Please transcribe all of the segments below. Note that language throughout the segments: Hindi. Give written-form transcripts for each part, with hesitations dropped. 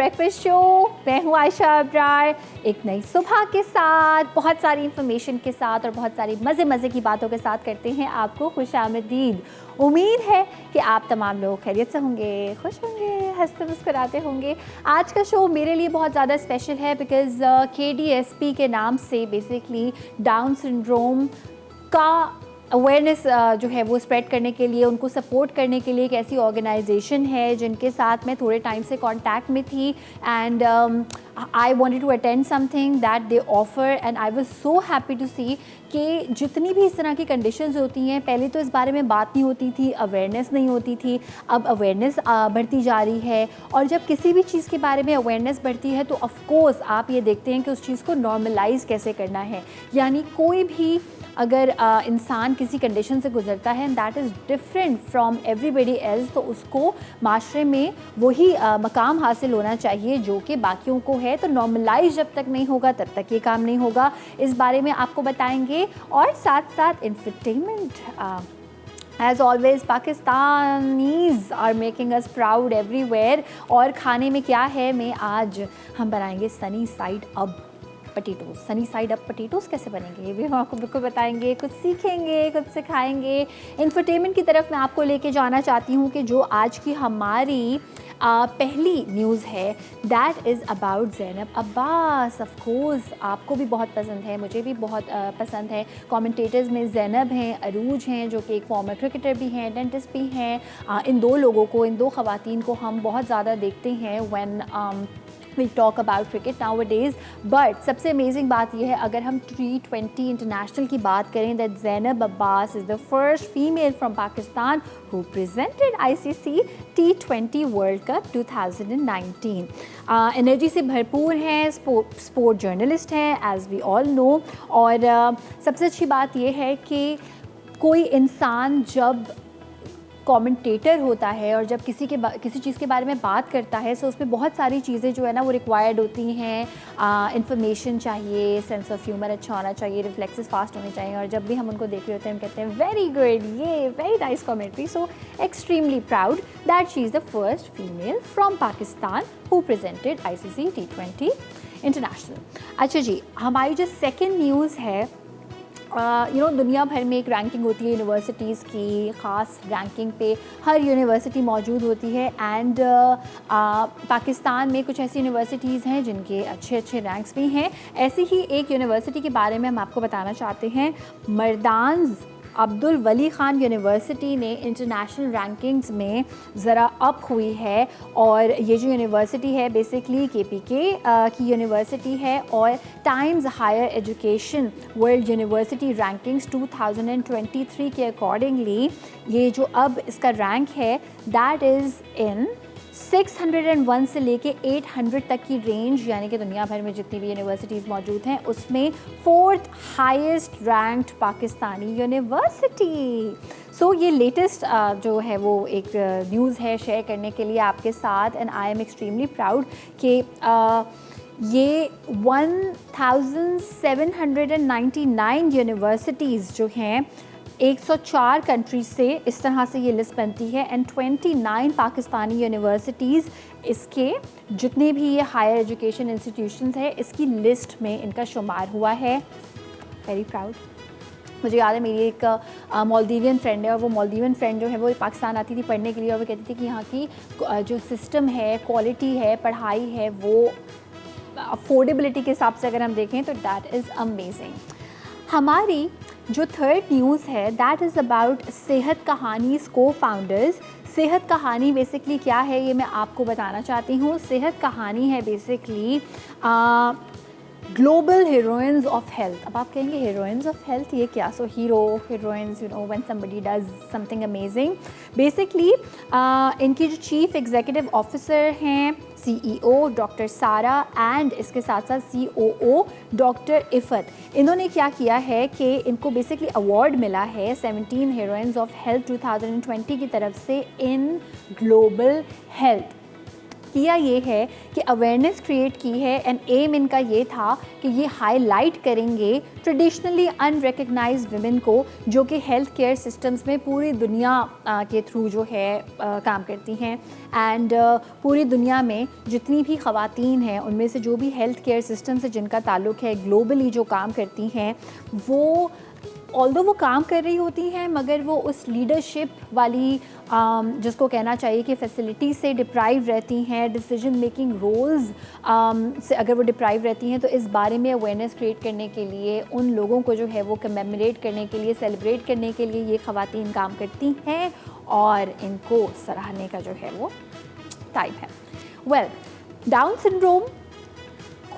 Breakfast show. मैं हूँ आयशा अब्रार, एक नई सुबह के साथ, बहुत सारी इंफॉर्मेशन के साथ और बहुत सारी मज़े की बातों के साथ करते हैं आपको खुशामदीद। उम्मीद है कि आप तमाम लोग खैरियत से होंगे, खुश होंगे, हंसते मुस्कुराते होंगे। आज का शो मेरे लिए बहुत ज़्यादा स्पेशल है बिकॉज़ KDSP के नाम से बेसिकली डाउन सिंड्रोम का अवेयरनेस जो है वो स्प्रेड करने के लिए, उनको सपोर्ट करने के लिए एक ऐसी ऑर्गेनाइजेशन है जिनके साथ मैं थोड़े टाइम से कांटेक्ट में थी and I wanted to attend something that they offer and I was so happy to see कि जितनी भी इस तरह की कंडीशंस होती हैं, पहले तो इस बारे में बात नहीं होती थी, अवेयरनेस नहीं होती थी, अब अवेयरनेस बढ़ती जा रही है। और जब किसी भी चीज़ के बारे में अवेयरनेस बढ़ती है तो ऑफ कोर्स आप ये देखते हैं कि उस चीज़ को नॉर्मलाइज कैसे करना है। यानी कोई भी अगर इंसान किसी कंडीशन से गुजरता है and that is different from everybody else, तो उसको माशरे में वही मकाम हासिल होना चाहिए जो कि बाकियों को है। तो नॉर्मलाइज जब तक नहीं होगा तब तक ये काम नहीं होगा। इस बारे में आपको बताएंगे और साथ साथ entertainment. As always, Pakistanis are making us proud everywhere। और खाने में क्या है, मैं आज हम बनाएंगे sunny side up potatoes. Sunny side up potatoes कैसे बनेंगे ये भी हम आपको बिल्कुल बताएंगे, कुछ सीखेंगे, कुछ सिखाएंगे। इंफरटेनमेंट की तरफ मैं आपको लेके जाना चाहती हूँ कि जो आज की हमारी पहली न्यूज़ है that is about Zainab Abbas. Of course आपको भी बहुत पसंद है, मुझे भी बहुत पसंद है। कमेंटेटर्स में ज़ैनब हैं, अरूज हैं जो कि एक फॉर्मर क्रिकेटर भी हैं, डेंटिस्ट भी हैं। इन दो लोगों को, इन दो ख़वातीन को हम बहुत ज़्यादा देखते हैं when we talk about cricket nowadays। but सबसे अमेजिंग बात यह है, अगर हम T20 इंटरनेशनल की बात करें, that Zainab Abbas is the first female from Pakistan who presented ICC T20 World Cup 2019। Energy से भरपूर हैं, स्पोर्ट जर्नलिस्ट हैं एज वी ऑल नो। और सबसे अच्छी बात यह है कि कोई इंसान जब कमेंटेटर होता है और जब किसी चीज़ के बारे में बात करता है तो उसमें बहुत सारी चीज़ें जो है ना वो रिक्वायर्ड होती हैं। इंफॉर्मेशन चाहिए, सेंस ऑफ ह्यूमर अच्छा होना चाहिए, रिफ्लेक्सेस फास्ट होने चाहिए। और जब भी हम उनको देख रहे होते हैं हम कहते हैं वेरी गुड, ये very nice commentary. So extremely proud that she is the first female from Pakistan who presented ICC T20 international. अच्छा जी, हमारी जो सेकेंड न्यूज़ है, दुनिया भर में एक रैंकिंग होती है यूनिवर्सिटीज़ की, ख़ास रैंकिंग पे हर यूनिवर्सिटी मौजूद होती है। एंड पाकिस्तान में कुछ ऐसी यूनिवर्सिटीज़ हैं जिनके अच्छे रैंक्स भी हैं। ऐसी ही एक यूनिवर्सिटी के बारे में हम आपको बताना चाहते हैं। मर्दान्स अब्दुल वली ख़ान यूनिवर्सिटी ने इंटरनेशनल रैंकिंग्स में ज़रा अप हुई है। और ये जो यूनिवर्सिटी है बेसिकली KPK की यूनिवर्सिटी है। और Times Higher Education World University rankings 2023 के अकॉर्डिंगली ये जो अब इसका रैंक है दैट इज़ इन 601 से लेके 800 तक की रेंज, यानी कि दुनिया भर में जितनी भी यूनिवर्सिटीज़ मौजूद हैं उसमें 4th highest ranked Pakistani university. So ये लेटेस्ट जो है वो एक न्यूज़ है शेयर करने के लिए आपके साथ। And I am extremely proud कि ये 1799 यूनिवर्सिटीज़ जो हैं 104 कंट्रीज से इस तरह से ये लिस्ट बनती है। एंड 29 पाकिस्तानी यूनिवर्सिटीज़ इसके जितने भी ये हायर एजुकेशन इंस्टीट्यूशंस है इसकी लिस्ट में इनका शुमार हुआ है। Very proud. मुझे याद है मेरी एक मालदीवियन फ्रेंड है और वो मालदीवियन फ्रेंड जो है वो पाकिस्तान आती थी पढ़ने के लिए और वो कहती थी कि यहाँ की जो सिस्टम है, क्वालिटी है, पढ़ाई है, वो अफोर्डेबिलिटी के हिसाब से अगर हम देखें तो दैट इज़ अमेजिंग। हमारी जो थर्ड न्यूज़ है दैट इज़ अबाउट सेहत कहानीज़ को फाउंडर्स। सेहत कहानी बेसिकली क्या है ये मैं आपको बताना चाहती हूँ। सेहत कहानी है basically global heroines of health. अब आप कहेंगे हीरोइंस ऑफ हेल्थ ये क्या? So hero heroines when somebody does something amazing. Basically इनकी जो चीफ एग्जीक्यूटिव ऑफिसर हैं CEO डॉक्टर सारा एंड इसके साथ साथ COO डॉक्टर इफ़त, इन्होंने क्या किया है कि इनको बेसिकली अवार्ड मिला है 17 हीरोइंस ऑफ हेल्थ 2020 की तरफ से इन ग्लोबल हेल्थ। किया ये है कि अवेयरनेस क्रिएट की है एंड एम इनका ये था कि ये हाईलाइट करेंगे ट्रेडिशनली अनरिकग्नाइज्ड वुमेन को जो कि हेल्थ केयर सिस्टम्स में पूरी दुनिया के थ्रू जो है काम करती हैं। एंड पूरी दुनिया में जितनी भी ख़वातीन हैं उनमें से जो भी हेल्थ केयर सिस्टम से जिनका ताल्लुक़ है ग्लोबली जो काम करती हैं वो ऑल्दो वो काम कर रही होती हैं मगर वो उस लीडरशिप वाली जिसको कहना चाहिए कि फैसिलिटी से डिप्राइव रहती हैं, डिसीजन मेकिंग रोल्स से अगर वो डिप्राइव रहती हैं तो इस बारे में अवेयरनेस क्रिएट करने के लिए उन लोगों को जो है वो कमेमोरेट करने के लिए, सेलिब्रेट करने के लिए ये ख़वातीन काम करती हैं और इनको सराहने का जो है वो टाइम है। वेल, डाउन सिंड्रोम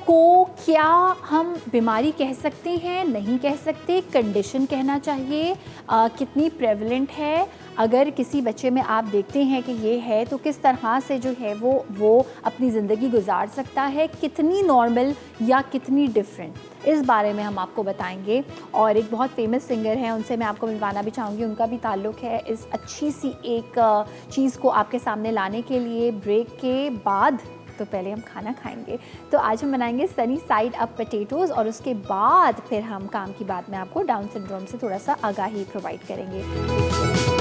को क्या हम बीमारी कह सकते हैं? नहीं कह सकते, कंडीशन कहना चाहिए। कितनी प्रेवलेंट है? अगर किसी बच्चे में आप देखते हैं कि ये है तो किस तरह से जो है वो अपनी ज़िंदगी गुजार सकता है, कितनी नॉर्मल या कितनी डिफरेंट, इस बारे में हम आपको बताएंगे। और एक बहुत फेमस सिंगर हैं, उनसे मैं आपको मिलवाना भी चाहूँगी, उनका भी ताल्लुक़ है इस अच्छी सी एक चीज़ को आपके सामने लाने के लिए। ब्रेक के बाद तो पहले हम खाना खाएंगे, तो आज हम बनाएंगे सनी साइड अप पोटैटोज़ और उसके बाद फिर हम काम की बात में आपको डाउन सिंड्रोम से थोड़ा सा आगाही प्रोवाइड करेंगे।